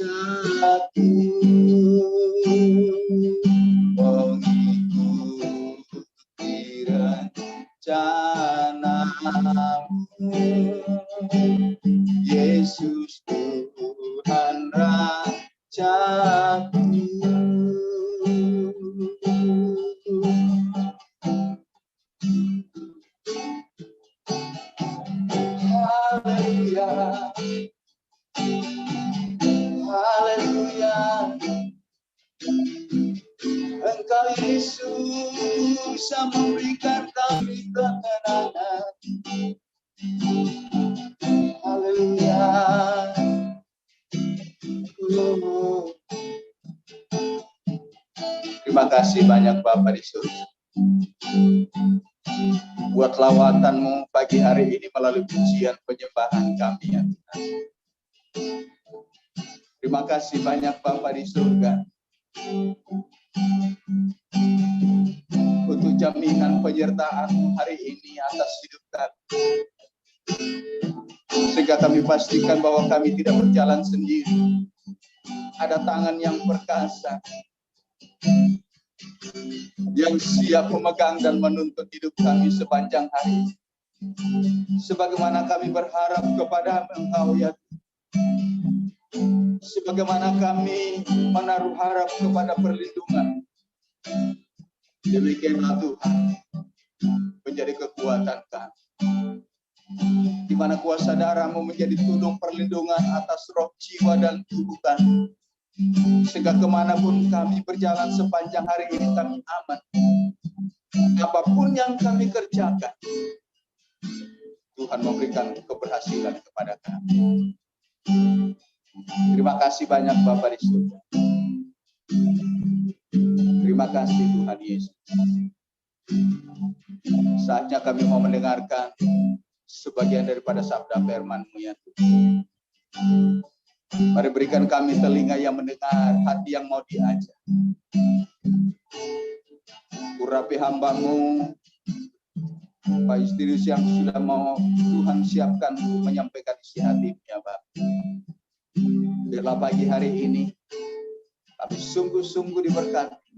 rajaku, mengikuti rencanamu. Yesus Tuhan rajaku. Haleluya, haleluya. Engkau Yesus yang memberikan kami kemenangan. Haleluya. Terima kasih banyak Bapak di surga buat lawatanmu pagi hari ini melalui pujian penyembahan kami ya Tuhan. Terima kasih banyak Bapak di surga untuk jaminan penyertaan hari ini atas hidup kami. Sehingga kami pastikan bahwa kami tidak berjalan sendiri. Ada tangan yang perkasa yang siap memegang dan menuntut hidup kami sepanjang hari. Sebagaimana kami berharap kepada Engkau ya Tuhan. Sebagaimana kami menaruh harap kepada perlindungan. Demikianlah Tuhan menjadi kekuatan kami. Di mana kuasa darah-Mu menjadi tudung perlindungan atas roh, jiwa, dan tubuh kami. Sehingga kemanapun kami berjalan sepanjang hari ini kami aman. Apapun yang kami kerjakan, Tuhan memberikan keberhasilan kepada kami. Terima kasih banyak Bapak di surga. Terima kasih Tuhan Yesus. Saatnya kami mau mendengarkan sebagian daripada sabda firman-Mu ya Tuhan. Mari berikan kami telinga yang mendengar, hati yang mau diajar. Urapi hamba-Mu, Pak Istirus yang sudah mau Tuhan siapkan untuk menyampaikan isi hati-Nya, Bapak. Biarlah pagi hari ini kami sungguh-sungguh diberkati,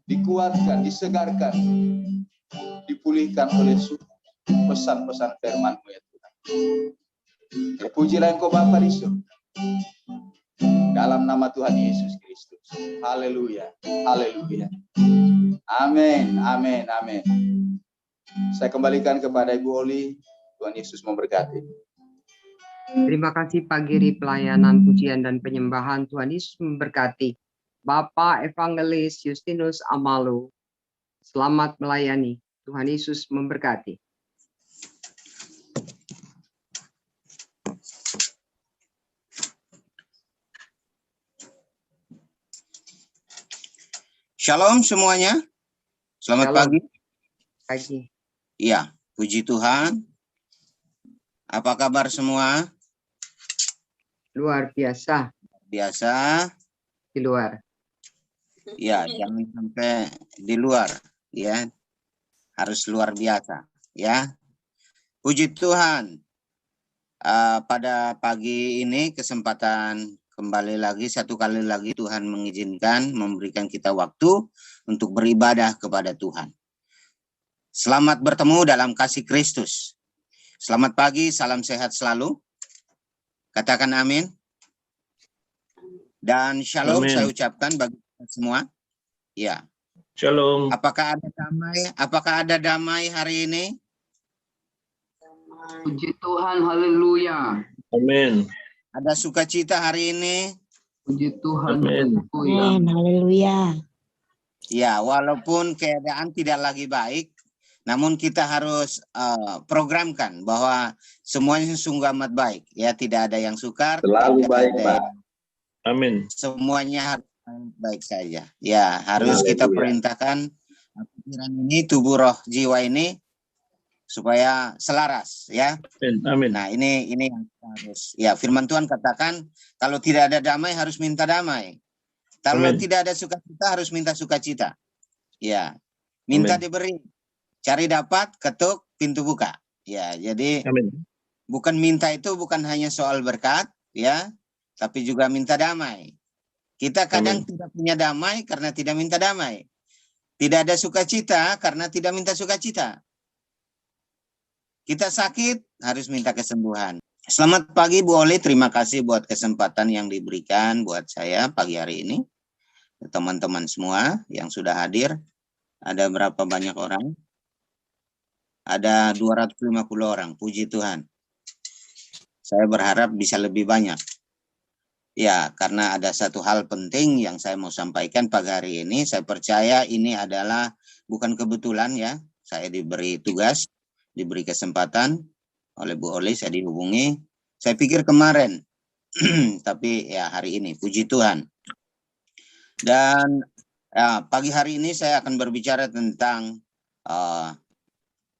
dikuatkan, disegarkan, dipulihkan oleh pesan-pesan firman-Mu ya Tuhan. Terpujilah Engkau Bapa di surga. Dalam nama Tuhan Yesus Kristus. Haleluya. Haleluya. Amin. Amin. Amin. Saya kembalikan kepada Ibu Oli. Tuhan Yesus memberkati. Terima kasih Pak Giri pelayanan pujian dan penyembahan. Tuhan Yesus memberkati. Bapak Evangelis Justinus Amalu. Selamat melayani. Tuhan Yesus memberkati. Shalom semuanya. Selamat Shalom. pagi. Iya, puji Tuhan. Apa kabar semua? Luar biasa. Biasa. Di luar. Ya, jangan sampai di luar, ya. Harus luar biasa, ya. Puji Tuhan. Pada pagi ini kesempatan satu kali lagi Tuhan mengizinkan memberikan kita waktu untuk beribadah kepada Tuhan. Selamat bertemu dalam kasih Kristus. Selamat pagi, salam sehat selalu. Katakan amin. Dan shalom amin. Saya ucapkan bagi kita semua. Ya. Shalom. Apakah ada damai hari ini? Puji Tuhan, haleluya. Amin. Ada sukacita hari ini? Puji Tuhan, haleluya. Ya, walaupun keadaan tidak lagi baik, namun kita harus programkan bahwa semuanya sungguh amat baik. Ya, tidak ada yang sukar. Selalu baik, Pak. Amin. Semuanya harus baik saja. Ya, harus kita perintahkan pikiran ini, tubuh, roh, jiwa ini supaya selaras, ya. Amin. Nah, ini yang harus. Ya, firman Tuhan katakan kalau tidak ada damai harus minta damai. Kalau tidak ada sukacita harus minta sukacita. Ya. Minta diberi. Cari dapat, ketuk, pintu buka. Ya, jadi bukan minta itu bukan hanya soal berkat, ya. tapi juga minta damai. Kita kadang tidak punya damai karena tidak minta damai. Tidak ada sukacita karena tidak minta sukacita. Kita sakit harus minta kesembuhan. Selamat pagi Bu Oli, terima kasih buat kesempatan yang diberikan buat saya pagi hari ini. Teman-teman semua yang sudah hadir, ada berapa banyak orang? Ada 250 orang, puji Tuhan. Saya berharap bisa lebih banyak. Ya, karena ada satu hal penting yang saya mau sampaikan pagi hari ini. Saya percaya ini adalah bukan kebetulan ya. Saya diberi tugas, diberi kesempatan oleh Bu Oli, saya dihubungi. Saya pikir kemarin, tapi ya hari ini, puji Tuhan. Dan ya, pagi hari ini saya akan berbicara tentang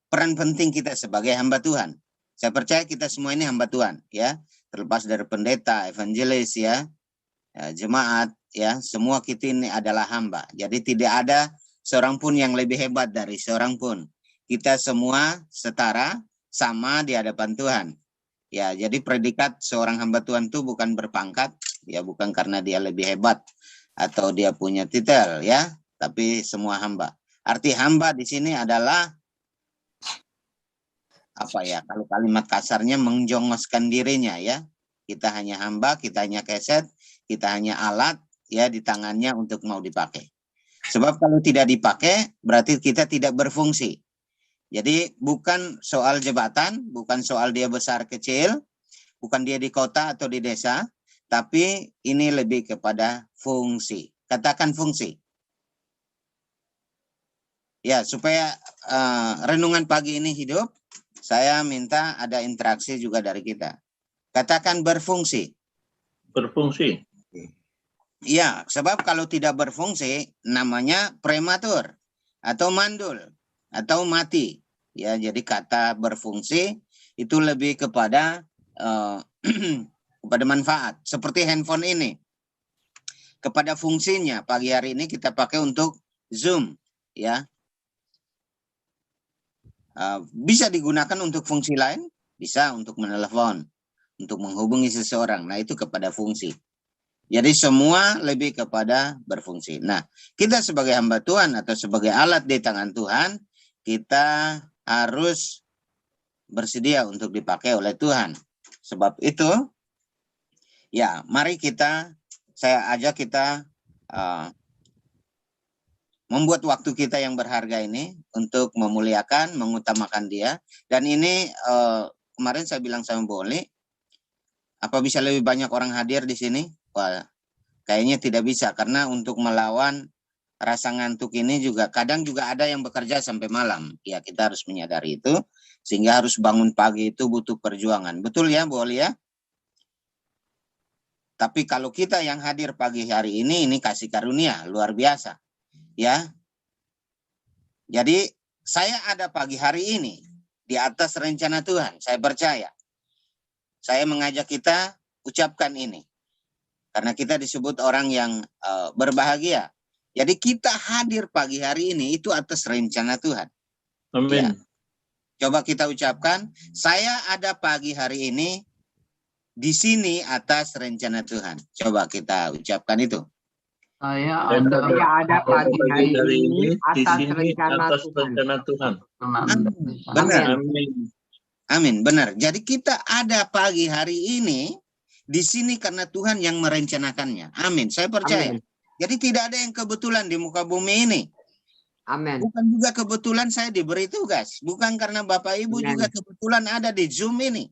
peran penting kita sebagai hamba Tuhan. Saya percaya kita semua ini hamba Tuhan, ya. Terlepas dari pendeta, evangelis, ya, jemaat, ya, semua kita ini adalah hamba. Jadi tidak ada seorang pun yang lebih hebat dari seorang pun. Kita semua setara, sama di hadapan Tuhan. Ya, jadi predikat seorang hamba Tuhan itu bukan berpangkat, ya, bukan karena dia lebih hebat atau dia punya titel, ya, tapi semua hamba. Arti hamba di sini adalah apa ya, kalau kalimat kasarnya menjongoskan dirinya, ya. Kita hanya hamba, kita hanya keset, kita hanya alat, ya, di tangannya untuk mau dipakai. Sebab kalau tidak dipakai berarti kita tidak berfungsi. Jadi bukan soal jabatan, bukan soal dia besar kecil, bukan dia di kota atau di desa, tapi ini lebih kepada fungsi. Katakan fungsi. Ya, supaya renungan pagi ini hidup, saya minta ada interaksi juga dari kita. Katakan berfungsi. Berfungsi. Iya, sebab kalau tidak berfungsi namanya prematur atau mandul atau mati. Ya, jadi kata berfungsi itu lebih kepada kepada manfaat. Seperti handphone ini. Kepada fungsinya pagi hari ini kita pakai untuk Zoom, ya. Bisa digunakan untuk fungsi lain, bisa untuk menelepon, untuk menghubungi seseorang. Nah, itu kepada fungsi. Jadi semua lebih kepada berfungsi. Nah, kita sebagai hamba Tuhan atau sebagai alat di tangan Tuhan, kita harus bersedia untuk dipakai oleh Tuhan. Sebab itu, ya, mari saya ajak kita membuat waktu kita yang berharga ini untuk memuliakan, mengutamakan Dia. Dan ini kemarin saya bilang sama Bu Oli, apa bisa lebih banyak orang hadir di sini? Wah, kayaknya tidak bisa, karena untuk melawan rasa ngantuk ini juga kadang juga ada yang bekerja sampai malam. Ya, kita harus menyadari itu, sehingga harus bangun pagi itu butuh perjuangan. Betul ya Bu Oli ya? Tapi kalau kita yang hadir pagi hari ini kasih karunia luar biasa. Ya, jadi saya ada pagi hari ini di atas rencana Tuhan. Saya percaya. Saya mengajak kita ucapkan ini. Karena kita disebut orang yang berbahagia. Jadi kita hadir pagi hari ini itu atas rencana Tuhan. Amin. Ya. Coba kita ucapkan, saya ada pagi hari ini di sini atas rencana Tuhan. Coba kita ucapkan itu. Saya ada pagi hari ini di atas sini rencana atas Tuhan. rencana Tuhan. Benar. Amin. Amin, benar. Jadi kita ada pagi hari ini di sini karena Tuhan yang merencanakannya. Amin, saya percaya. Amin. Jadi tidak ada yang kebetulan di muka bumi ini. Amin. Bukan juga kebetulan saya diberi tugas. Bukan karena Bapak Ibu Amin. juga kebetulan ada di Zoom ini.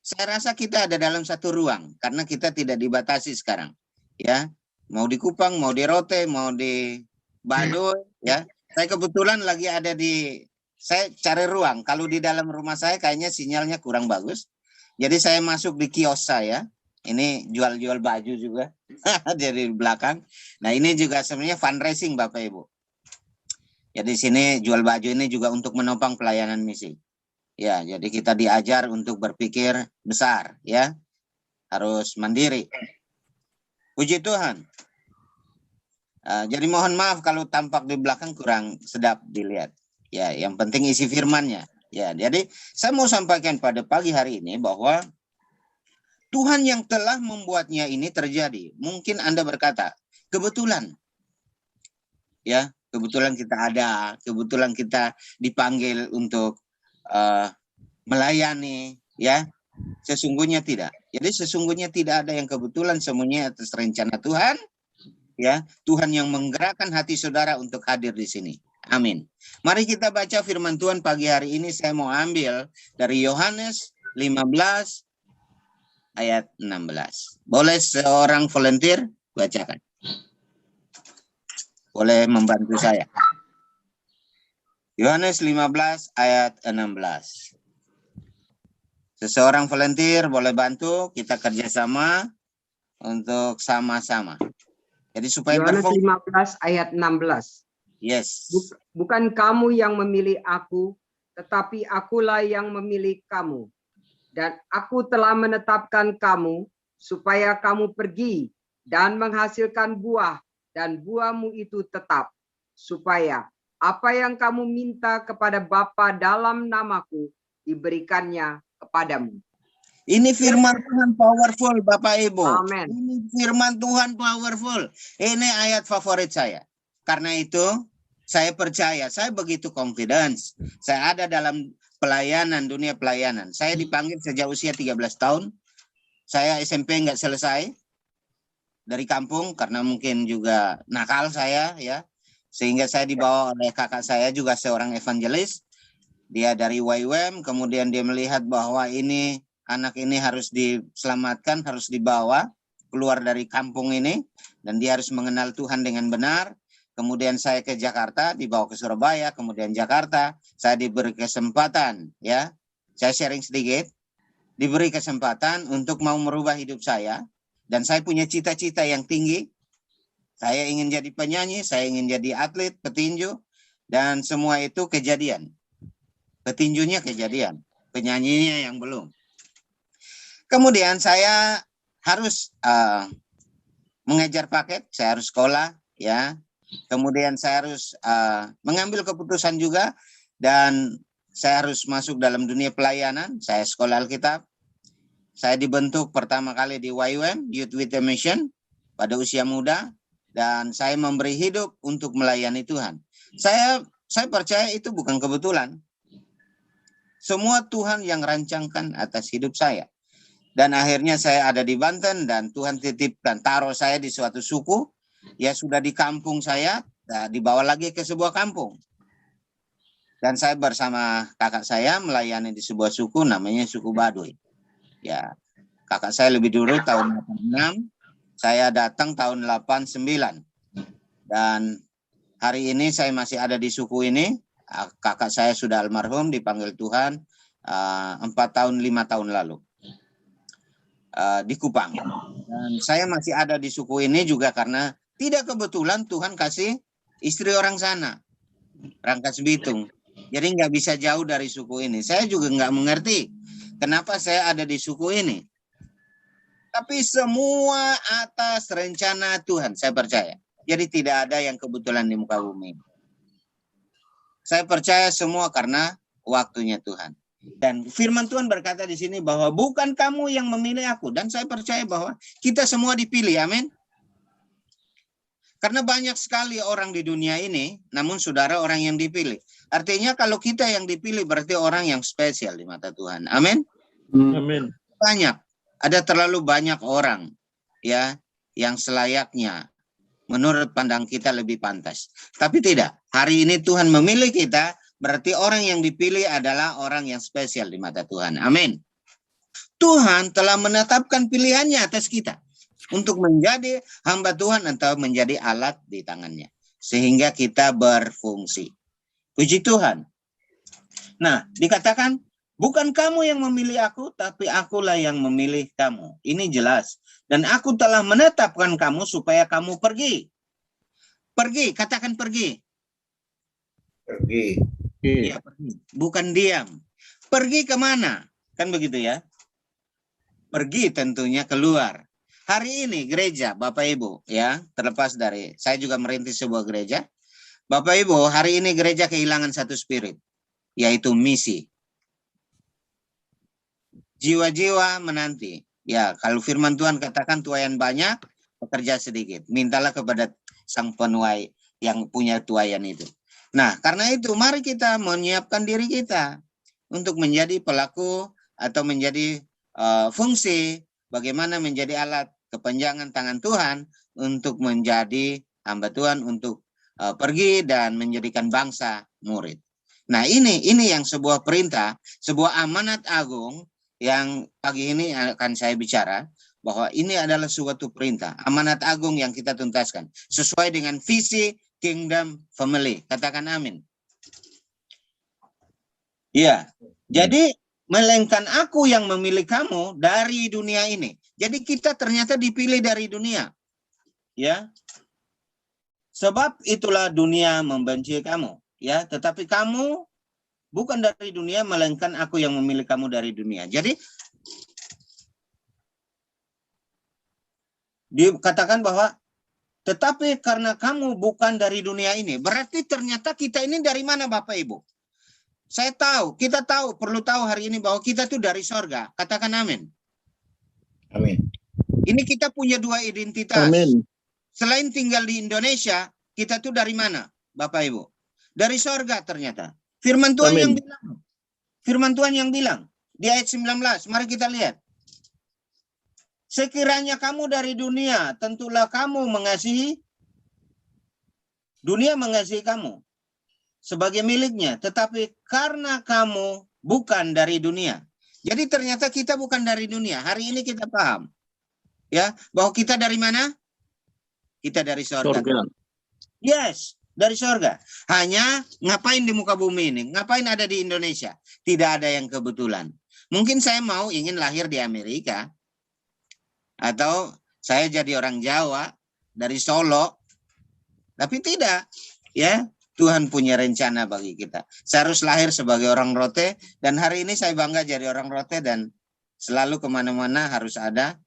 Saya rasa kita ada dalam satu ruang. Karena kita tidak dibatasi sekarang. Ya, mau di Kupang, mau di Rote, mau di Baduy. Ya, saya kebetulan lagi ada saya cari ruang. Kalau di dalam rumah saya kayaknya sinyalnya kurang bagus. Jadi saya masuk di kios saya. Ini jual-jual baju juga. Jadi di belakang. Nah, ini juga sebenarnya fundraising Bapak Ibu. Jadi sini jual baju ini juga untuk menopang pelayanan misi. Ya, jadi kita diajar untuk berpikir besar, ya. Harus mandiri. Puji Tuhan. Jadi mohon maaf kalau tampak di belakang kurang sedap dilihat. Ya, yang penting isi firman-Nya. Ya, jadi saya mau sampaikan pada pagi hari ini bahwa Tuhan yang telah membuatnya ini terjadi. Mungkin Anda berkata, kebetulan. Ya, kebetulan kita ada, kebetulan kita dipanggil untuk melayani, ya. Sesungguhnya tidak. Jadi sesungguhnya tidak ada yang kebetulan, semuanya atas rencana Tuhan. Ya, Tuhan yang menggerakkan hati saudara untuk hadir di sini. Amin. Mari kita baca firman Tuhan pagi hari ini. Saya mau ambil dari Yohanes 15 ayat 16. Boleh seorang volunteer bacakan? Boleh membantu saya? Yohanes 15 ayat 16. Seseorang volunteer boleh bantu, kita kerjasama untuk sama-sama. Jadi supaya Yohanes berfokus. 15 ayat 16. Yes. Bukan kamu yang memilih aku, tetapi akulah yang memilih kamu. Dan aku telah menetapkan kamu supaya kamu pergi dan menghasilkan buah, dan buahmu itu tetap, supaya apa yang kamu minta kepada Bapa dalam namaku diberikannya kepadamu. Ini firman Tuhan powerful, Bapak Ibu. Amen. Ini firman Tuhan powerful. Ini ayat favorit saya. Karena itu, saya percaya, saya begitu confidence. Saya ada dalam pelayanan, dunia pelayanan. Saya dipanggil sejak usia 13 tahun. Saya SMP nggak selesai dari kampung karena mungkin juga nakal saya, ya. Sehingga saya dibawa oleh kakak saya juga seorang evangelis. Dia dari YWAM, kemudian dia melihat bahwa anak ini harus diselamatkan, harus dibawa keluar dari kampung ini, dan dia harus mengenal Tuhan dengan benar. Kemudian saya ke Jakarta, dibawa ke Surabaya, kemudian Jakarta, saya diberi kesempatan, ya, saya sharing sedikit, diberi kesempatan untuk mau merubah hidup saya, dan saya punya cita-cita yang tinggi. Saya ingin jadi penyanyi, saya ingin jadi atlet, petinju, dan semua itu kejadian. Petinjunya kejadian, penyanyinya yang belum. Kemudian saya harus mengejar paket, saya harus sekolah, ya. Kemudian saya harus mengambil keputusan juga, dan saya harus masuk dalam dunia pelayanan. Saya sekolah Alkitab. Saya dibentuk pertama kali di YWAM, Youth with a Mission, pada usia muda, dan saya memberi hidup untuk melayani Tuhan. Saya percaya itu bukan kebetulan. Semua Tuhan yang rancangkan atas hidup saya. Dan akhirnya saya ada di Banten, dan Tuhan titipkan, taruh saya di suatu suku. Ya sudah di kampung saya, dibawa lagi ke sebuah kampung. Dan saya bersama kakak saya melayani di sebuah suku, namanya suku Baduy. Ya, kakak saya lebih dulu tahun 86, saya datang tahun 89. Dan hari ini saya masih ada di suku ini. Kakak saya sudah almarhum, dipanggil Tuhan 4 tahun 5 tahun lalu di Kupang. Dan saya masih ada di suku ini juga karena tidak kebetulan Tuhan kasih istri orang sana, Rangkas Bitung. Jadi nggak bisa jauh dari suku ini. Saya juga nggak mengerti kenapa saya ada di suku ini. Tapi semua atas rencana Tuhan, saya percaya. Jadi tidak ada yang kebetulan di muka bumi. Saya percaya semua karena waktunya Tuhan. Dan firman Tuhan berkata di sini bahwa bukan kamu yang memilih aku. Dan saya percaya bahwa kita semua dipilih, amin. Karena banyak sekali orang di dunia ini, namun saudara orang yang dipilih. Artinya kalau kita yang dipilih berarti orang yang spesial di mata Tuhan, amin. Amin. Banyak, ada terlalu banyak orang, ya, yang selayaknya menurut pandang kita lebih pantas. Tapi tidak, hari ini Tuhan memilih kita, berarti orang yang dipilih adalah orang yang spesial di mata Tuhan. Amin. Tuhan telah menetapkan pilihannya atas kita untuk menjadi hamba Tuhan atau menjadi alat di tangannya. Sehingga kita berfungsi. Puji Tuhan. Nah, dikatakan, bukan kamu yang memilih aku, tapi akulah yang memilih kamu. Ini jelas. Dan aku telah menetapkan kamu supaya kamu pergi. Pergi, katakan pergi. Pergi. Ya, pergi. Bukan diam. Pergi kemana? Kan begitu ya. Pergi tentunya keluar. Hari ini gereja, Bapak Ibu, ya, terlepas dari, saya juga merintis sebuah gereja. Bapak Ibu, hari ini gereja kehilangan satu spirit, yaitu misi. Jiwa-jiwa menanti. Ya, kalau firman Tuhan katakan tuaian banyak, pekerja sedikit. Mintalah kepada sang penuai yang punya tuaian itu. Nah, karena itu mari kita menyiapkan diri kita untuk menjadi pelaku atau menjadi fungsi bagaimana menjadi alat kepanjangan tangan Tuhan untuk menjadi hamba Tuhan untuk pergi dan menjadikan bangsa murid. Nah, ini yang sebuah perintah, sebuah amanat agung yang pagi ini akan saya bicara bahwa ini adalah suatu perintah, amanat agung yang kita tuntaskan sesuai dengan visi Kingdom Family. Katakan amin. Ya, jadi melainkan aku yang memilih kamu dari dunia ini. Jadi kita ternyata dipilih dari dunia. Ya. Sebab itulah dunia membenci kamu, ya, tetapi kamu bukan dari dunia, melainkan aku yang memilih kamu dari dunia. Jadi, dikatakan bahwa, tetapi karena kamu bukan dari dunia ini, berarti ternyata kita ini dari mana Bapak Ibu? Saya tahu, kita tahu, perlu tahu hari ini bahwa kita itu dari sorga. Katakan amin. Amin. Ini kita punya dua identitas. Amin. Selain tinggal di Indonesia, kita tuh dari mana Bapak Ibu? Dari sorga ternyata. Firman Tuhan yang bilang. Firman Tuhan yang bilang di ayat 19. Mari kita lihat. Sekiranya kamu dari dunia, tentulah kamu mengasihi. Dunia mengasihi kamu sebagai miliknya. Tetapi karena kamu bukan dari dunia. Jadi ternyata kita bukan dari dunia. Hari ini kita paham. Ya, bahwa kita dari mana? Kita dari sorga. Yes. Dari sorga. Hanya ngapain di muka bumi ini? Ngapain ada di Indonesia? Tidak ada yang kebetulan. Mungkin saya ingin lahir di Amerika. Atau saya jadi orang Jawa dari Solo. Tapi tidak. Ya, Tuhan punya rencana bagi kita. Saya harus lahir sebagai orang Rote. Dan hari ini saya bangga jadi orang Rote. Dan selalu kemana-mana harus ada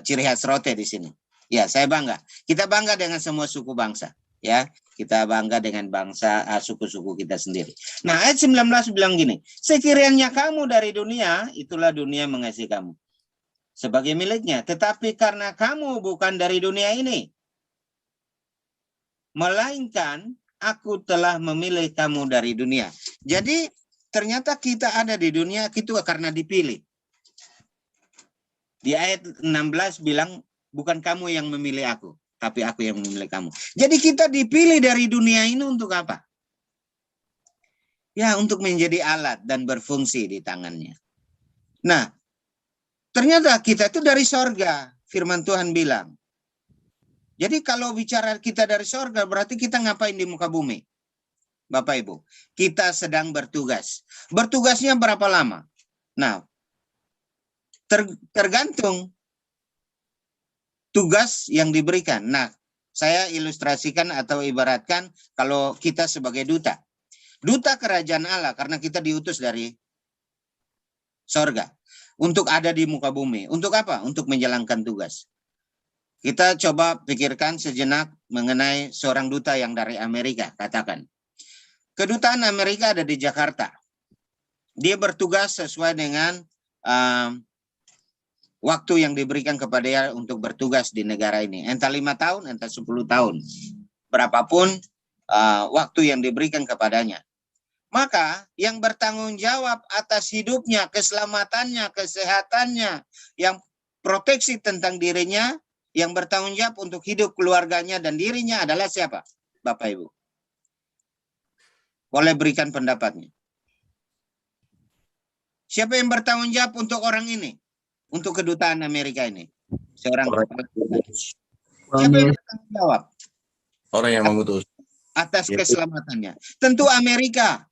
ciri khas Rote di sini. Ya, saya bangga. Kita bangga dengan semua suku bangsa. Ya, kita bangga dengan bangsa, suku-suku kita sendiri. Nah, ayat 19 bilang gini. Sekiranya kamu dari dunia, itulah dunia mengasihi kamu sebagai miliknya. Tetapi karena kamu bukan dari dunia ini, melainkan aku telah memilih kamu dari dunia. Jadi, ternyata kita ada di dunia itu karena dipilih. Di ayat 16 bilang, bukan kamu yang memilih aku, tapi aku yang memilih kamu. Jadi kita dipilih dari dunia ini untuk apa? Ya, untuk menjadi alat dan berfungsi di tangannya. Nah, ternyata kita itu dari sorga, firman Tuhan bilang. Jadi kalau bicara kita dari sorga, berarti kita ngapain di muka bumi? Bapak Ibu, kita sedang bertugas. Bertugasnya berapa lama? Nah, tergantung tugas yang diberikan. Nah, saya ilustrasikan atau ibaratkan kalau kita sebagai duta. Duta kerajaan Allah karena kita diutus dari sorga. Untuk ada di muka bumi. Untuk apa? Untuk menjalankan tugas. Kita coba pikirkan sejenak mengenai seorang duta yang dari Amerika. Katakan. Kedutaan Amerika ada di Jakarta. Dia bertugas sesuai dengan waktu yang diberikan kepada dia untuk bertugas di negara ini. Entah 5 tahun, entah 10 tahun. Berapapun waktu yang diberikan kepadanya. Maka yang bertanggung jawab atas hidupnya, keselamatannya, kesehatannya, yang proteksi tentang dirinya, yang bertanggung jawab untuk hidup keluarganya dan dirinya adalah siapa? Bapak Ibu. Boleh berikan pendapatnya. Siapa yang bertanggung jawab untuk orang ini? Untuk kedutaan Amerika ini. Seorang kepala duta. Siapa yang bertanggung jawab? Orang yang mengutus. Atas keselamatannya. Tentu Amerika.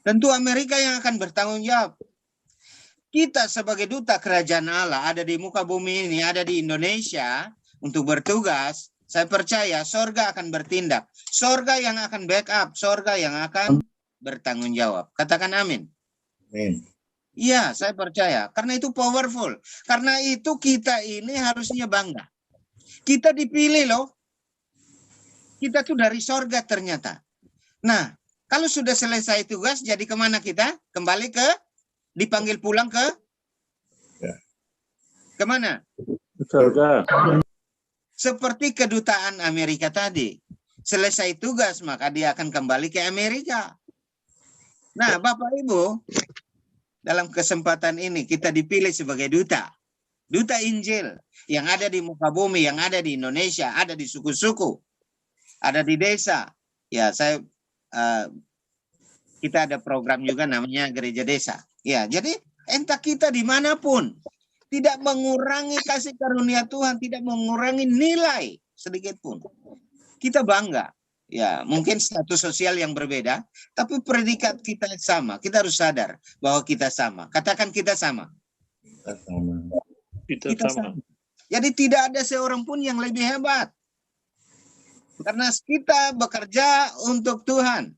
Tentu Amerika yang akan bertanggung jawab. Kita sebagai duta kerajaan Allah ada di muka bumi ini, ada di Indonesia untuk bertugas. Saya percaya sorga akan bertindak. Sorga yang akan backup. Sorga yang akan bertanggung jawab. Katakan amin. Amin. Iya, saya percaya. Karena itu powerful. Karena itu kita ini harusnya bangga. Kita dipilih loh. Kita tuh dari sorga ternyata. Nah, Kalau sudah selesai tugas, jadi kemana kita? Kembali ke, dipanggil pulang ke? Ya. Kemana? Surga. Seperti kedutaan Amerika tadi. Selesai tugas, maka dia akan kembali ke Amerika. Nah, Bapak Ibu, dalam kesempatan ini kita dipilih sebagai duta. Duta Injil yang ada di muka bumi, yang ada di Indonesia, ada di suku-suku, ada di desa. Ya, kita ada program juga namanya Gereja Desa. Ya, jadi entah kita dimanapun, tidak mengurangi kasih karunia Tuhan, tidak mengurangi nilai sedikit pun. Kita bangga. Ya, mungkin status sosial yang berbeda, tapi predikat kita sama. Kita harus sadar bahwa kita sama. Katakan kita sama. Kita sama. Jadi tidak ada seorang pun yang lebih hebat. Karena kita bekerja untuk Tuhan.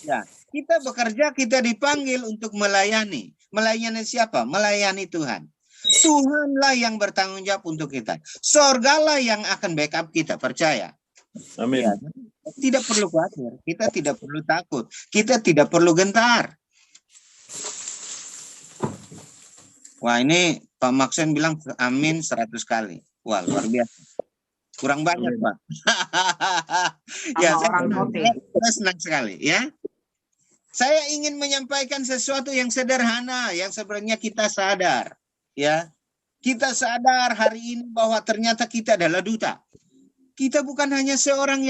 Ya, kita bekerja, kita dipanggil untuk melayani. Melayani siapa? Melayani Tuhan. Tuhanlah yang bertanggung jawab untuk kita. Sorgalah yang akan backup kita, percaya. Amin. Ya, tidak perlu khawatir, kita tidak perlu takut, kita tidak perlu gentar. Wah, ini Pak Maksen bilang amin 100 kali. Wah, luar biasa. Kurang banyak, Pak. Ya, saya senang sekali, ya. Saya ingin menyampaikan sesuatu yang sederhana, yang sebenarnya kita sadar, ya. Kita sadar hari ini bahwa ternyata kita adalah duta. Kita bukan hanya seorang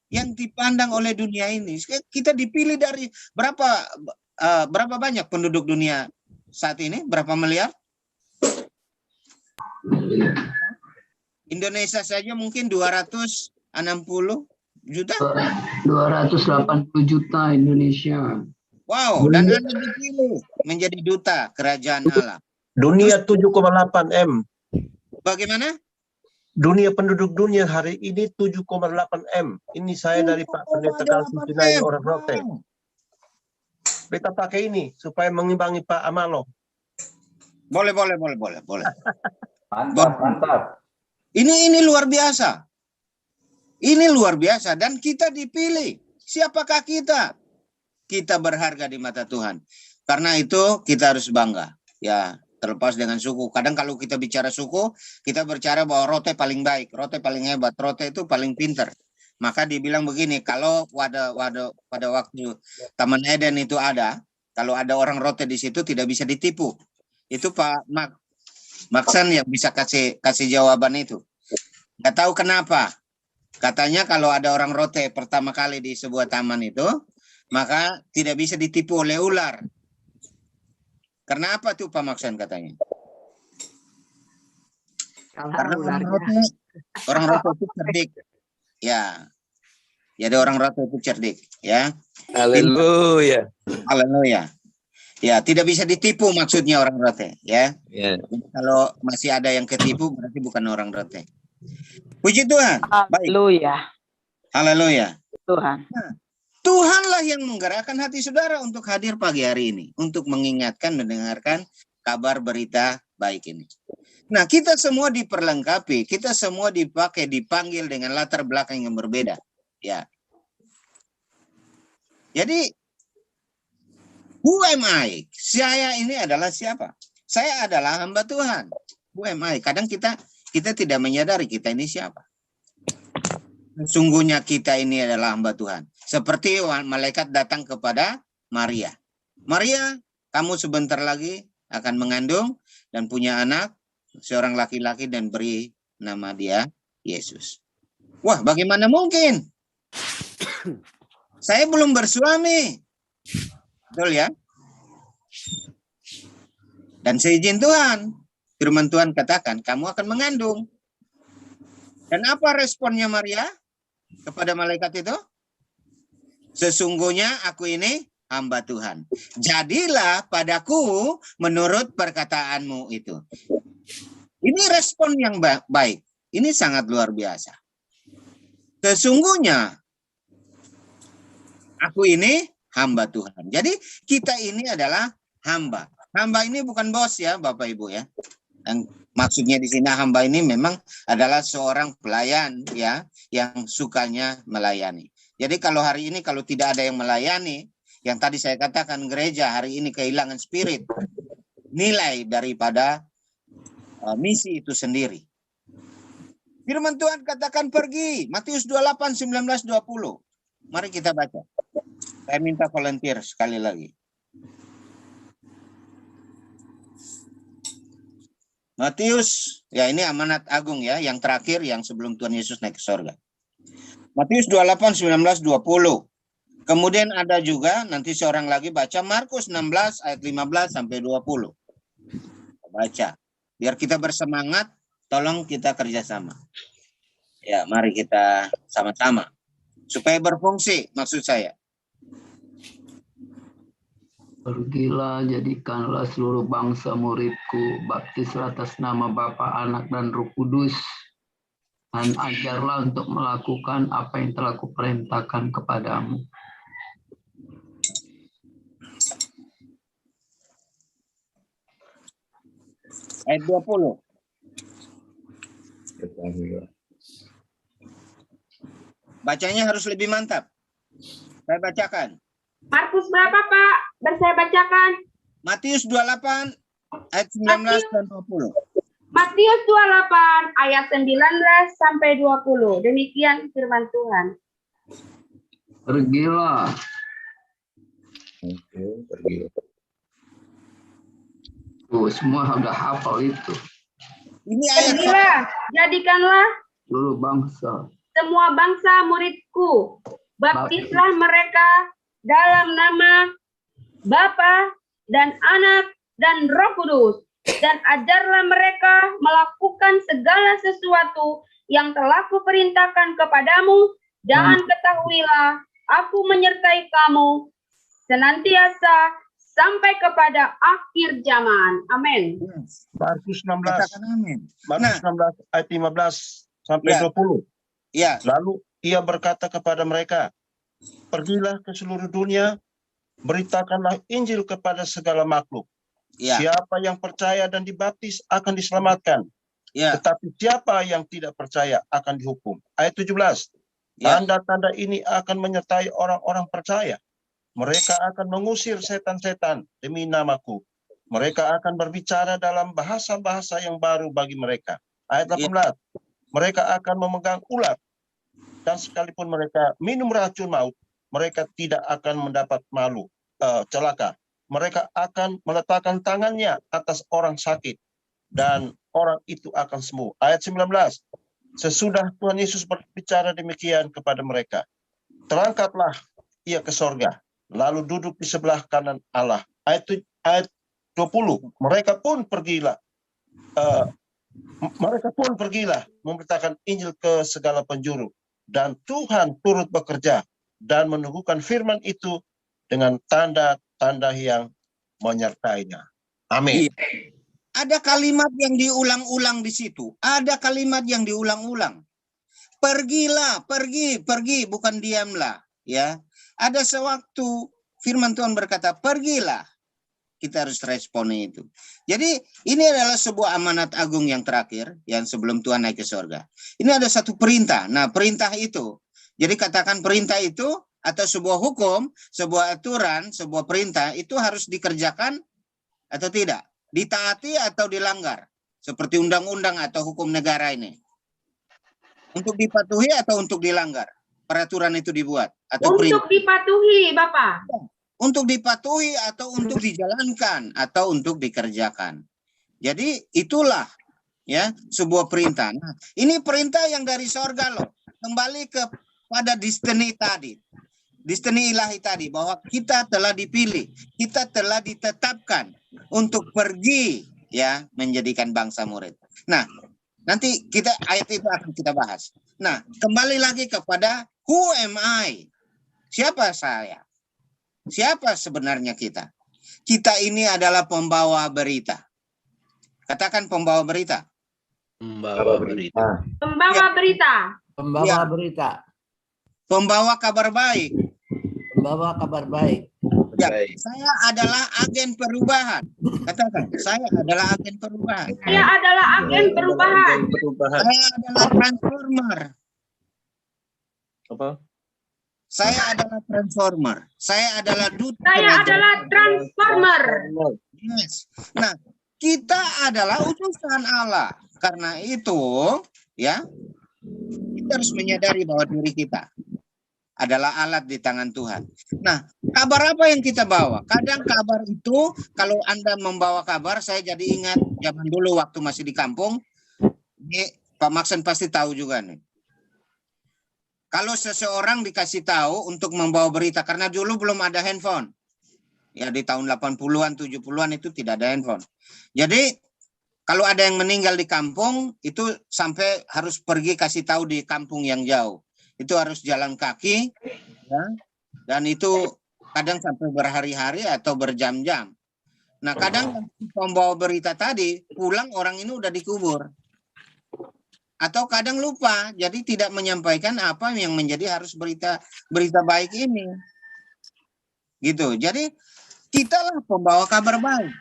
yang dipandang oleh dunia ini. Kita dipilih dari berapa banyak penduduk dunia saat ini? Berapa miliar? Indonesia saja mungkin 260 juta. 280 juta Indonesia. Wow, dan Anda dipilih menjadi duta kerajaan Allah. Dunia 7,8 M. Bagaimana? Dunia penduduk dunia hari ini 7,8 M. Ini saya dari Pak Pendeta Kalsi Sinai orang Rote. Beta pakai ini supaya mengimbangi Pak Amalo. Boleh. Mantap. Ini luar biasa. Ini luar biasa dan kita dipilih. Siapakah kita? Kita berharga di mata Tuhan. Karena itu kita harus bangga. Ya, terlepas dengan suku. Kadang kalau kita bicara suku, kita berbicara bahwa Rote paling baik, Rote paling hebat, Rote itu paling pinter. Maka dibilang begini, kalau pada waktu Taman Eden itu ada, kalau ada orang Rote di situ tidak bisa ditipu. Itu Pak Maksan yang bisa kasih jawaban itu. Nggak tahu kenapa. Katanya kalau ada orang Rote pertama kali di sebuah taman itu, maka tidak bisa ditipu oleh ular. Karena apa tuh Pak Maksan katanya? Karena orang Rote itu cerdik. Ya. Jadi orang Rote itu cerdik, ya. Haleluya. Haleluya. Ya, tidak bisa ditipu maksudnya orang Rote, ya. Ya. Kalau masih ada yang ketipu berarti bukan orang Rote. Puji Tuhan. Baik. Haleluya. Haleluya. Tuhan. Nah, Tuhanlah yang menggerakkan hati saudara untuk hadir pagi hari ini, untuk mengingatkan, mendengarkan kabar berita baik ini. Nah, kita semua diperlengkapi, kita semua dipanggil dengan latar belakang yang berbeda. Ya. Jadi, who am I? Saya ini adalah siapa? Saya adalah hamba Tuhan. Who am I? Kadang kita tidak menyadari kita ini siapa. Sungguhnya kita ini adalah hamba Tuhan. Seperti malaikat datang kepada Maria. Maria, kamu sebentar lagi akan mengandung dan punya anak, seorang laki-laki dan beri nama dia Yesus. Wah, bagaimana mungkin? Saya belum bersuami. Betul ya? Dan seizin Tuhan, firman Tuhan katakan, kamu akan mengandung. Dan apa responnya Maria kepada malaikat itu? Sesungguhnya aku ini hamba Tuhan. Jadilah padaku menurut perkataanmu itu. Ini respon yang baik. Ini sangat luar biasa. Sesungguhnya aku ini hamba Tuhan. Jadi kita ini adalah hamba. Hamba ini bukan bos ya Bapak Ibu ya. Dan maksudnya di sini hamba ini memang adalah seorang pelayan ya yang sukanya melayani. Jadi kalau hari ini kalau tidak ada yang melayani, yang tadi saya katakan gereja hari ini kehilangan spirit, nilai daripada misi itu sendiri. Firman Tuhan katakan pergi, Matius 28, 19, 20. Mari kita baca. Saya minta volunteer sekali lagi. Matius, ya ini amanat agung ya, yang terakhir yang sebelum Tuhan Yesus naik ke surga. Matius 28, 19, 20. Kemudian ada juga, nanti seorang lagi baca Markus 16 ayat 15 sampai 20. Baca. Biar kita bersemangat, tolong kita kerjasama. Ya, mari kita sama-sama. Supaya berfungsi, maksud saya. Pergilah, jadikanlah seluruh bangsa muridku, baptislah atas nama Bapa, Anak, dan Roh Kudus, dan ajarlah untuk melakukan apa yang telah kuperintahkan kepadamu. Ayat 20. Bacanya harus lebih mantap. Saya bacakan. Markus berapa, Pak? Saya bacakan. Matius 28 ayat 19 dan 20. Matius 28 ayat 19 sampai 20. Demikian firman Tuhan. Pergilah. Oke, pergi. Semua udah hafal itu. Ini ayat Pergilah, jadikanlah Seluruh bangsa. semua bangsa muridku. Baptislah mereka dalam nama Bapa dan Anak dan Roh Kudus, dan ajarlah mereka melakukan segala sesuatu yang telah kuperintahkan kepadamu, dan ketahuilah aku menyertai kamu senantiasa sampai kepada akhir zaman. Amin. Markus 16. Katakan amin. Markus 16 ayat 15 sampai 20. Ya, Lalu ia berkata kepada mereka, pergilah ke seluruh dunia, beritakanlah Injil kepada segala makhluk. ya, Siapa yang percaya dan dibaptis akan diselamatkan. ya, Tetapi siapa yang tidak percaya akan dihukum. Ayat 17. ya, Tanda-tanda ini akan menyertai orang-orang percaya. Mereka akan mengusir setan-setan demi namaku. Mereka akan berbicara dalam bahasa-bahasa yang baru bagi mereka. Ayat 18. Mereka akan memegang ular. Dan sekalipun mereka minum racun maut, mereka tidak akan mendapat celaka. Mereka akan meletakkan tangannya atas orang sakit, dan orang itu akan sembuh. Ayat 19. Sesudah Tuhan Yesus berbicara demikian kepada mereka, terangkatlah ia ke sorga, lalu duduk di sebelah kanan Allah. Ayat 20. Mereka pun pergilah memberitakan Injil ke segala penjuru, dan Tuhan turut bekerja dan menunggukan firman itu dengan tanda-tanda yang menyertainya. Amin. Iya. Ada kalimat yang diulang-ulang di situ. Ada kalimat yang diulang-ulang. Pergilah, pergi, bukan diamlah. Ya, ada sewaktu firman Tuhan berkata, pergilah. Kita harus respon itu. Jadi ini adalah sebuah amanat agung yang terakhir, yang sebelum Tuhan naik ke surga. Ini ada satu perintah. Nah, perintah itu, jadi katakan perintah itu, atau sebuah hukum, sebuah aturan, sebuah perintah, itu harus dikerjakan atau tidak? Ditaati atau dilanggar? Seperti undang-undang atau hukum negara ini. Untuk dipatuhi atau untuk dilanggar? Peraturan itu dibuat? Atau Untuk dipatuhi, Bapak. Untuk dipatuhi atau untuk dijalankan atau untuk dikerjakan. Jadi itulah ya sebuah perintah. Nah, ini perintah yang dari sorga loh. Kembali kepada destiny tadi. Destiny ilahi tadi, bahwa kita telah dipilih, kita telah ditetapkan untuk pergi ya menjadikan bangsa murid. Nah, nanti kita ayat itu akan kita bahas. Nah, kembali lagi kepada who am I? Siapa saya? Siapa sebenarnya kita? Kita ini adalah pembawa berita. Katakan pembawa berita. Membawa berita. Pembawa berita. Pembawa Ya. berita. Pembawa kabar baik. Pembawa kabar baik. Ya, Baik. saya adalah agen perubahan. Katakan, saya adalah agen perubahan. Saya adalah agen perubahan. Perubahan. Saya adalah transformer. Apa? Saya adalah transformer. Saya adalah duta. Saya adalah transformer. Yes. Nah, kita adalah utusan Allah. Karena itu, ya, kita harus menyadari bahwa diri kita adalah alat di tangan Tuhan. Nah, kabar apa yang kita bawa? Kadang kabar itu, kalau Anda membawa kabar, saya jadi ingat zaman dulu waktu masih di kampung, Pak Maksen pasti tahu juga nih. Kalau seseorang dikasih tahu untuk membawa berita, karena dulu belum ada handphone. Ya, di tahun 80-an, 70-an itu tidak ada handphone. Jadi, kalau ada yang meninggal di kampung, itu sampai harus pergi kasih tahu di kampung yang jauh. Itu harus jalan kaki, ya, dan itu kadang sampai berhari-hari atau berjam-jam. Nah, kadang pembawa berita tadi pulang orang ini udah dikubur, atau kadang lupa, jadi tidak menyampaikan apa yang menjadi harus berita baik ini, gitu. Jadi kitalah pembawa kabar baik,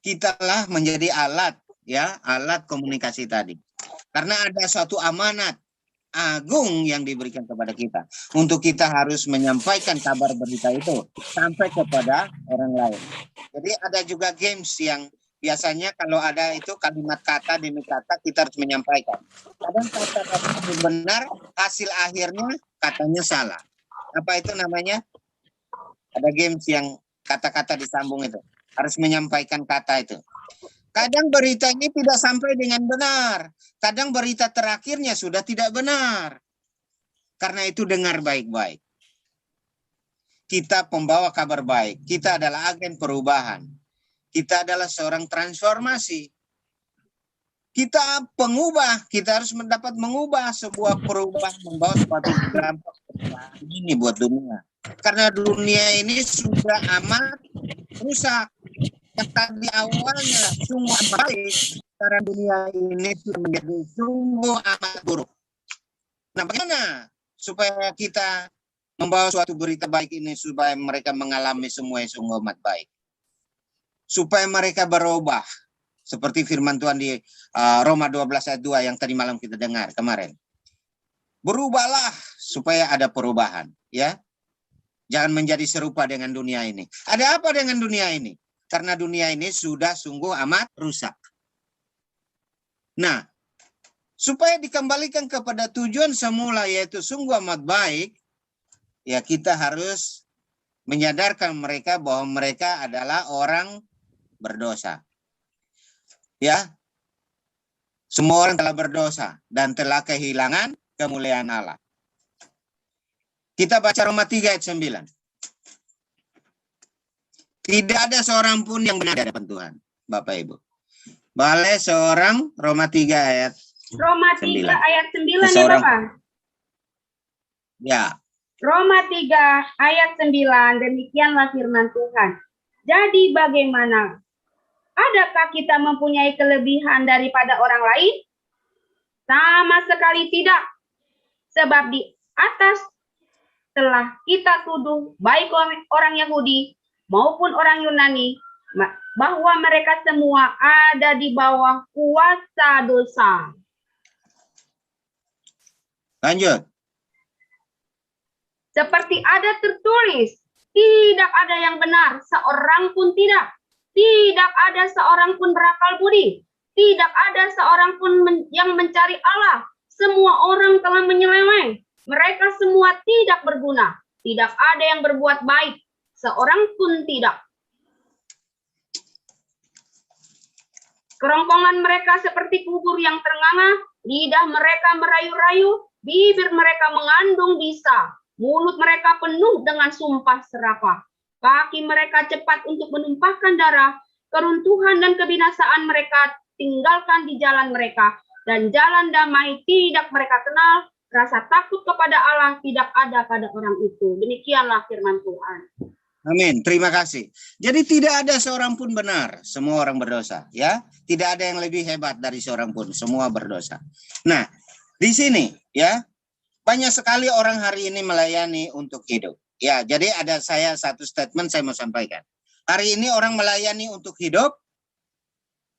kitalah menjadi alat, ya, alat komunikasi tadi, karena ada suatu amanat agung yang diberikan kepada kita untuk kita harus menyampaikan kabar berita itu sampai kepada orang lain. Jadi ada juga games yang biasanya kalau ada itu kalimat kata demi kata kita harus menyampaikan. Kadang kata-kata benar, hasil akhirnya katanya salah. Apa itu namanya? Ada games yang kata-kata disambung itu. Harus menyampaikan kata itu. Kadang berita ini tidak sampai dengan benar. Kadang berita terakhirnya sudah tidak benar. Karena itu dengar baik-baik. Kita pembawa kabar baik. Kita adalah agen perubahan. Kita adalah seorang transformasi. Kita pengubah. Kita harus mendapat mengubah sebuah perubahan. Membawa suatu dampak ini buat dunia. Karena dunia ini sudah amat rusak. Yang tadi awalnya sungguh amat baik, sekarang dunia ini sudah menjadi sungguh amat buruk. Nah, bagaimana supaya kita membawa suatu berita baik ini supaya mereka mengalami semua yang sungguh amat baik? Supaya mereka berubah, seperti firman Tuhan di Roma 12 ayat 2 yang tadi malam kita dengar kemarin. Berubahlah supaya ada perubahan, ya. Jangan menjadi serupa dengan dunia ini. Ada apa dengan dunia ini? Karena dunia ini sudah sungguh amat rusak. Nah, supaya dikembalikan kepada tujuan semula yaitu sungguh amat baik, ya kita harus menyadarkan mereka bahwa mereka adalah orang berdosa. Ya, semua orang telah berdosa dan telah kehilangan kemuliaan Allah. Kita baca Roma 3 ayat 9. Tidak ada seorang pun yang benar di hadapan Tuhan, Bapak Ibu. Boleh seorang Roma 3 ayat Roma 3 9. ayat 9 Seorang, ya Bapak? Ya. Roma 3 ayat 9, demikianlah firman Tuhan. Jadi bagaimana? Adakah kita mempunyai kelebihan daripada orang lain? Sama sekali tidak. Sebab di atas telah kita tuduh baik orang Yahudi maupun orang Yunani, bahwa mereka semua ada di bawah kuasa dosa. Lanjut. Seperti ada tertulis, tidak ada yang benar, seorang pun tidak. Tidak ada seorang pun berakal budi. Tidak ada seorang pun yang mencari Allah. Semua orang telah menyeleweng. Mereka semua tidak berguna. Tidak ada yang berbuat baik. Seorang pun tidak. Kerongkongan mereka seperti kubur yang ternganga, lidah mereka merayu-rayu, bibir mereka mengandung bisa, mulut mereka penuh dengan sumpah serapah, kaki mereka cepat untuk menumpahkan darah, keruntuhan dan kebinasaan mereka tinggalkan di jalan mereka, dan jalan damai tidak mereka kenal, rasa takut kepada Allah tidak ada pada orang itu. Demikianlah firman Tuhan. Amin. Terima kasih. Jadi tidak ada seorang pun benar, semua orang berdosa, ya. Tidak ada yang lebih hebat dari seorang pun, semua berdosa. Nah, di sini, ya, banyak sekali orang hari ini melayani untuk hidup. Ya, jadi ada saya satu statement saya mau sampaikan. Hari ini orang melayani untuk hidup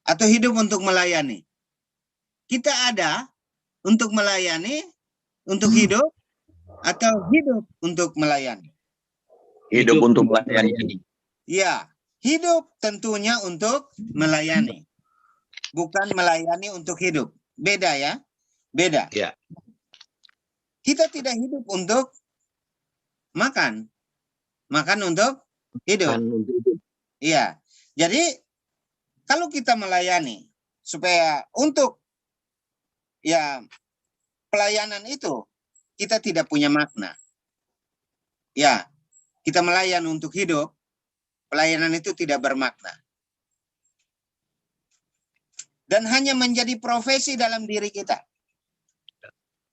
atau hidup untuk melayani. Kita ada untuk melayani, untuk hidup, atau hidup untuk melayani? Hidup untuk melayani. Ya, hidup tentunya untuk melayani. Bukan melayani untuk hidup. Beda ya? Beda. Ya. Kita tidak hidup untuk makan. Makan untuk hidup. Iya. Jadi kalau kita melayani supaya untuk ya pelayanan itu kita tidak punya makna. Ya, kita melayan untuk hidup, pelayanan itu tidak bermakna. Dan hanya menjadi profesi dalam diri kita.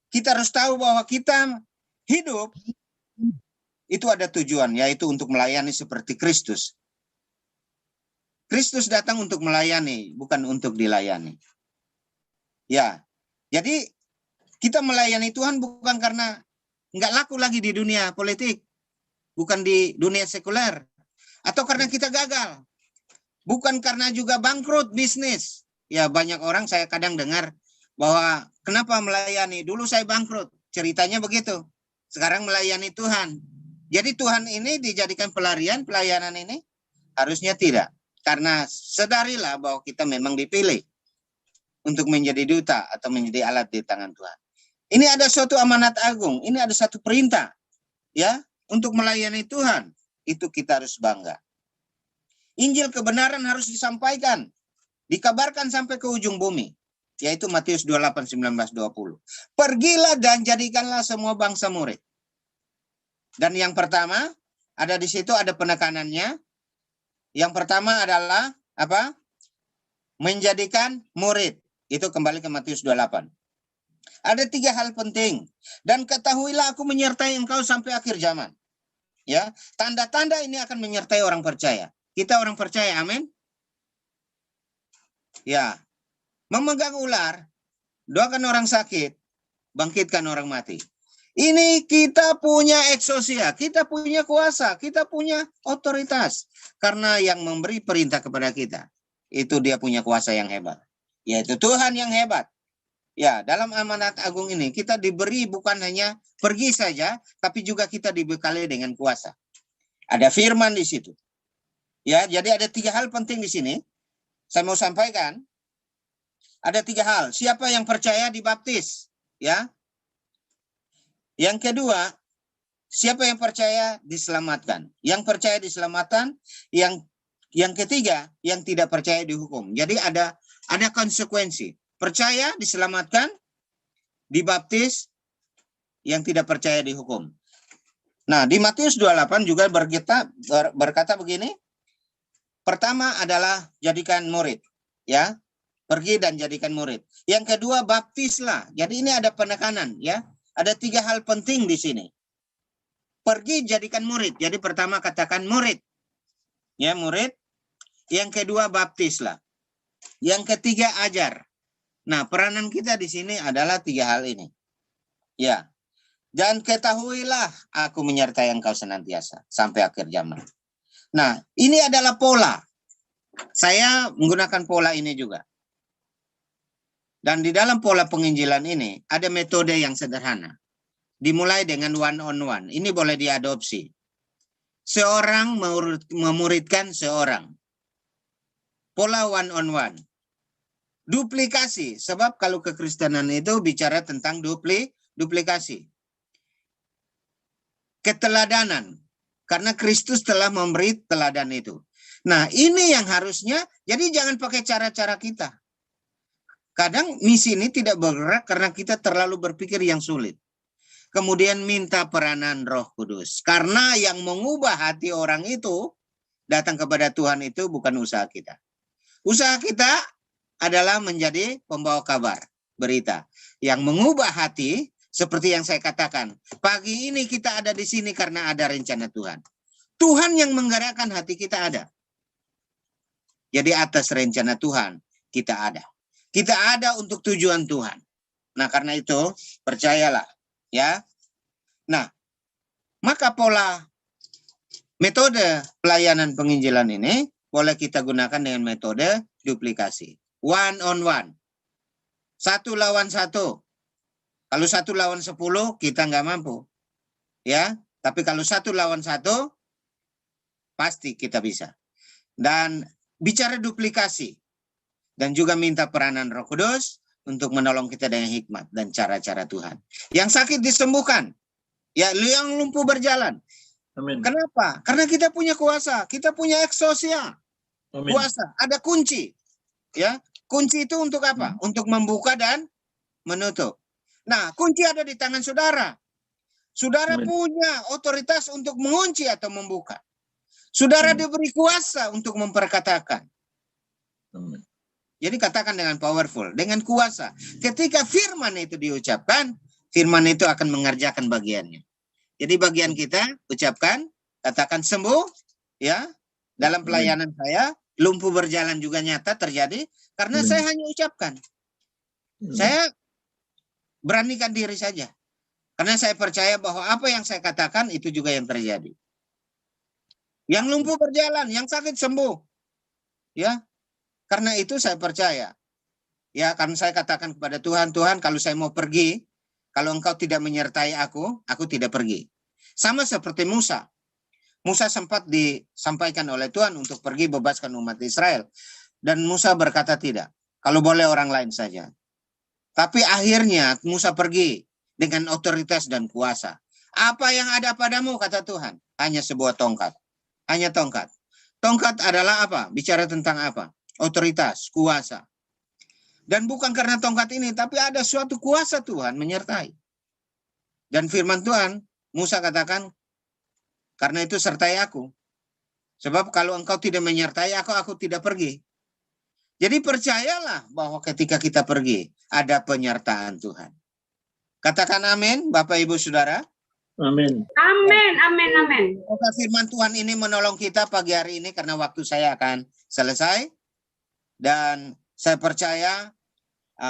Kita harus tahu bahwa kita hidup itu ada tujuan, yaitu untuk melayani seperti Kristus. Kristus datang untuk melayani, bukan untuk dilayani. Ya, jadi kita melayani Tuhan bukan karena nggak laku lagi di dunia politik, bukan di dunia sekuler, atau karena kita gagal, bukan karena juga bangkrut bisnis. Ya, banyak orang saya kadang dengar bahwa kenapa melayani? Dulu saya bangkrut, ceritanya begitu. Sekarang melayani Tuhan. Jadi Tuhan ini dijadikan pelarian, pelayanan ini harusnya tidak. Karena sadarilah bahwa kita memang dipilih untuk menjadi duta atau menjadi alat di tangan Tuhan. Ini ada suatu amanat agung, ini ada satu perintah, ya, untuk melayani Tuhan. Itu kita harus bangga. Injil kebenaran harus disampaikan, dikabarkan sampai ke ujung bumi, yaitu Matius 28, 19, 20. Pergilah dan jadikanlah semua bangsa murid. Dan yang pertama, ada di situ ada penekanannya. Yang pertama adalah apa? Menjadikan murid. Itu kembali ke Matius 28. Ada 3 hal penting. Dan ketahuilah aku menyertai engkau sampai akhir zaman. Ya, tanda-tanda ini akan menyertai orang percaya. Kita orang percaya, amin. Ya, memegang ular, doakan orang sakit, bangkitkan orang mati. Ini kita punya eksosia, kita punya kuasa, kita punya otoritas. Karena yang memberi perintah kepada kita, itu dia punya kuasa yang hebat. Yaitu Tuhan yang hebat. Ya, dalam amanat agung ini, kita diberi bukan hanya pergi saja, tapi juga kita dibekali dengan kuasa. Ada firman di situ. Ya, jadi ada 3 hal penting di sini. Saya mau sampaikan. Ada 3 hal. Siapa yang percaya dibaptis? Ya. Yang kedua, siapa yang percaya diselamatkan. Yang percaya diselamatkan, yang ketiga, yang tidak percaya dihukum. Jadi ada konsekuensi. Percaya diselamatkan, dibaptis, yang tidak percaya dihukum. Nah, di Matius 28 juga berkata begini. Pertama adalah jadikan murid, ya. Pergi dan jadikan murid. Yang kedua, baptislah. Jadi ini ada penekanan, ya. Ada 3 hal penting di sini. Pergi jadikan murid. Jadi pertama katakan murid. Ya, murid. Yang kedua baptislah. Yang ketiga ajar. Nah, peranan kita di sini adalah 3 hal ini. Ya. Dan ketahuilah aku menyertai engkau senantiasa sampai akhir zaman. Nah, ini adalah pola. Saya menggunakan pola ini juga. Dan di dalam pola penginjilan ini ada metode yang sederhana. Dimulai dengan one on one. Ini boleh diadopsi. Seorang memuridkan seorang. Pola one on one. Duplikasi. Sebab kalau kekristenan itu bicara tentang duplikasi. Keteladanan. Karena Kristus telah memberi teladan itu. Nah, ini yang harusnya. Jadi jangan pakai cara-cara kita. Kadang misi ini tidak bergerak karena kita terlalu berpikir yang sulit. Kemudian minta peranan Roh Kudus. Karena yang mengubah hati orang itu datang kepada Tuhan itu bukan usaha kita. Usaha kita adalah menjadi pembawa kabar, berita. Yang mengubah hati seperti yang saya katakan. Pagi ini kita ada di sini karena ada rencana Tuhan. Tuhan yang menggerakkan hati kita ada. Jadi atas rencana Tuhan kita ada. Kita ada untuk tujuan Tuhan. Nah, karena itu percayalah, ya. Nah, maka pola metode pelayanan penginjilan ini boleh kita gunakan dengan metode duplikasi. One on one. 1 lawan 1. Kalau 1 lawan 10 kita nggak mampu. ya. Tapi kalau 1 lawan 1, pasti kita bisa. Dan bicara duplikasi, dan juga minta peranan Roh Kudus untuk menolong kita dengan hikmat dan cara-cara Tuhan. Yang sakit disembuhkan, ya, yang lumpuh berjalan. Amin. Kenapa? Karena kita punya kuasa, kita punya eksosia. Amin. Kuasa, ada kunci. Ya, kunci itu untuk apa? Untuk membuka dan menutup. Nah, kunci ada di tangan saudara. Saudara Amin. punya otoritas untuk mengunci atau membuka. Saudara diberi kuasa untuk memperkatakan. Amin. Jadi katakan dengan powerful, dengan kuasa. Ketika firman itu diucapkan, firman itu akan mengerjakan bagiannya. Jadi bagian kita ucapkan, katakan sembuh, ya. Dalam pelayanan saya, lumpuh berjalan juga nyata terjadi karena saya hanya ucapkan. Saya beranikan diri saja. Karena saya percaya bahwa apa yang saya katakan itu juga yang terjadi. Yang lumpuh berjalan, yang sakit sembuh. Ya. Karena itu saya percaya. Ya, karena saya katakan kepada Tuhan, Tuhan, kalau saya mau pergi, kalau Engkau tidak menyertai aku tidak pergi. Sama seperti Musa. Musa sempat disampaikan oleh Tuhan untuk pergi bebaskan umat Israel. Dan Musa berkata tidak. Kalau boleh orang lain saja. Tapi akhirnya Musa pergi dengan otoritas dan kuasa. Apa yang ada padamu, kata Tuhan? Hanya sebuah tongkat. Hanya tongkat. Tongkat adalah apa? Bicara tentang apa? Otoritas, kuasa. Dan bukan karena tongkat ini, tapi ada suatu kuasa Tuhan menyertai. Dan firman Tuhan, Musa katakan, karena itu sertai aku. Sebab kalau engkau tidak menyertai aku tidak pergi. Jadi percayalah bahwa ketika kita pergi, ada penyertaan Tuhan. Katakan amin, Bapak Ibu Saudara. Amin. Amin, amin, amin. Semoga firman Tuhan ini menolong kita pagi hari ini karena waktu saya akan selesai. Dan saya percaya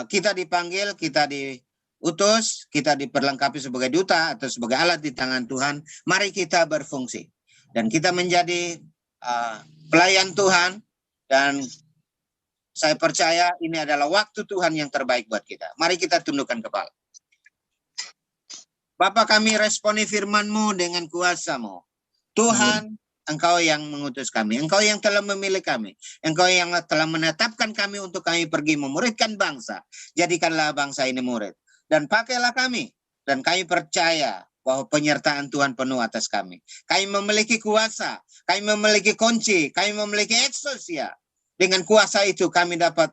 kita dipanggil, kita diutus, kita diperlengkapi sebagai duta atau sebagai alat di tangan Tuhan. Mari kita berfungsi. Dan kita menjadi pelayan Tuhan. Dan saya percaya ini adalah waktu Tuhan yang terbaik buat kita. Mari kita tundukkan kepala. Bapa, kami responi firman-Mu dengan kuasa-Mu. Tuhan, Engkau yang mengutus kami. Engkau yang telah memilih kami. Engkau yang telah menetapkan kami untuk kami pergi memuridkan bangsa. Jadikanlah bangsa ini murid. Dan pakailah kami. Dan kami percaya bahwa penyertaan Tuhan penuh atas kami. Kami memiliki kuasa. Kami memiliki kunci. Kami memiliki eksosia. Dengan kuasa itu kami dapat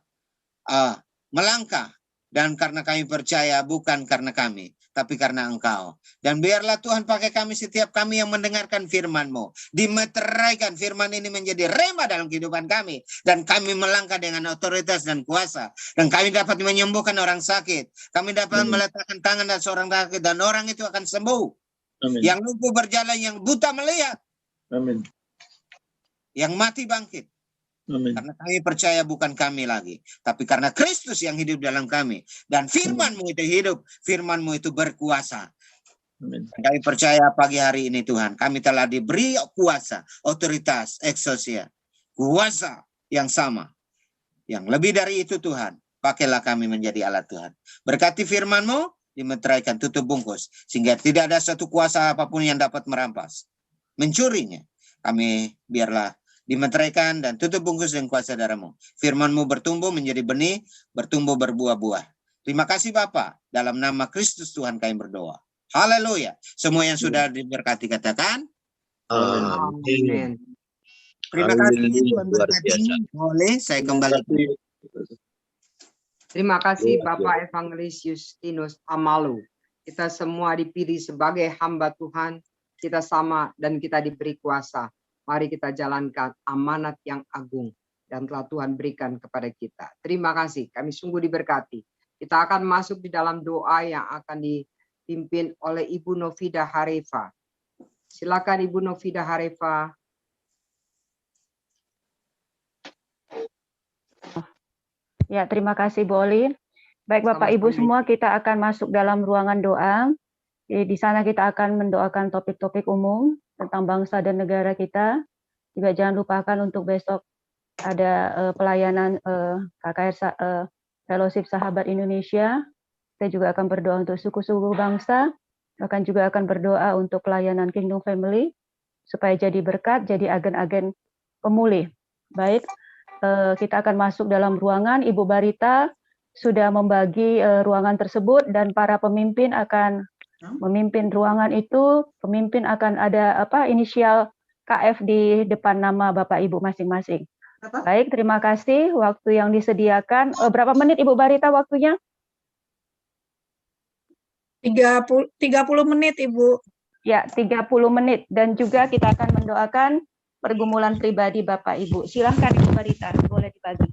melangkah. Dan karena kami percaya bukan karena kami, tapi karena Engkau. Dan biarlah Tuhan pakai kami, setiap kami yang mendengarkan firman-Mu. Dimeteraikan firman ini menjadi rema dalam kehidupan kami. Dan kami melangkah dengan otoritas dan kuasa. Dan kami dapat menyembuhkan orang sakit. Kami dapat meletakkan tangan dan seorang sakit. Dan orang itu akan sembuh. Amin. Yang lumpuh berjalan, yang buta melihat. Amin. Yang mati bangkit. Amin. Karena kami percaya bukan kami lagi, tapi karena Kristus yang hidup dalam kami. Dan firman-Mu itu hidup, firman-Mu itu berkuasa. Amin. Kami percaya pagi hari ini Tuhan, kami telah diberi kuasa, otoritas, eksosia, kuasa yang sama. Yang lebih dari itu Tuhan, pakailah kami menjadi alat Tuhan. Berkati firman-Mu, dimeteraikan, tutup bungkus, sehingga tidak ada satu kuasa apapun yang dapat merampas, mencurinya. Kami biarlah dimeteraikan dan tutup bungkus dengan kuasa darah-Mu. Firman-Mu bertumbuh menjadi benih, bertumbuh berbuah-buah. Terima kasih Bapa, dalam nama Kristus Tuhan kami berdoa. Haleluya. Semua yang sudah diberkati katakan. Amin. Terima kasih Tuhan berkati. Boleh saya kembali. Terima kasih Bapak Evangelis Justinus Amalu. Kita semua dipilih sebagai hamba Tuhan. Kita sama dan kita diberi kuasa. Mari kita jalankan amanat yang agung dan telah Tuhan berikan kepada kita. Terima kasih, kami sungguh diberkati. Kita akan masuk di dalam doa yang akan dipimpin oleh Ibu Novida Harefa. Silakan Ibu Novida Harefa. Ya, terima kasih Bu Olin. Baik Bapak Ibu semua, kita akan masuk dalam ruangan doa. Di sana kita akan mendoakan topik-topik umum tentang bangsa dan negara kita. Juga jangan lupakan untuk besok ada pelayanan KKR Fellowship Sahabat Indonesia. Kita juga akan berdoa untuk suku-suku bangsa. Bahkan juga akan berdoa untuk pelayanan Kingdom Family supaya jadi berkat, jadi agen-agen pemulih. Baik, kita akan masuk dalam ruangan. Ibu Barita sudah membagi ruangan tersebut dan para pemimpin akan memimpin ruangan itu. Pemimpin akan ada inisial KF di depan nama Bapak Ibu masing-masing. Baik, terima kasih. Waktu yang disediakan, berapa menit Ibu Barita waktunya? 30 menit, Ibu. Ya, 30 menit. Dan juga kita akan mendoakan pergumulan pribadi Bapak Ibu. Silahkan Ibu Barita, boleh dibagi.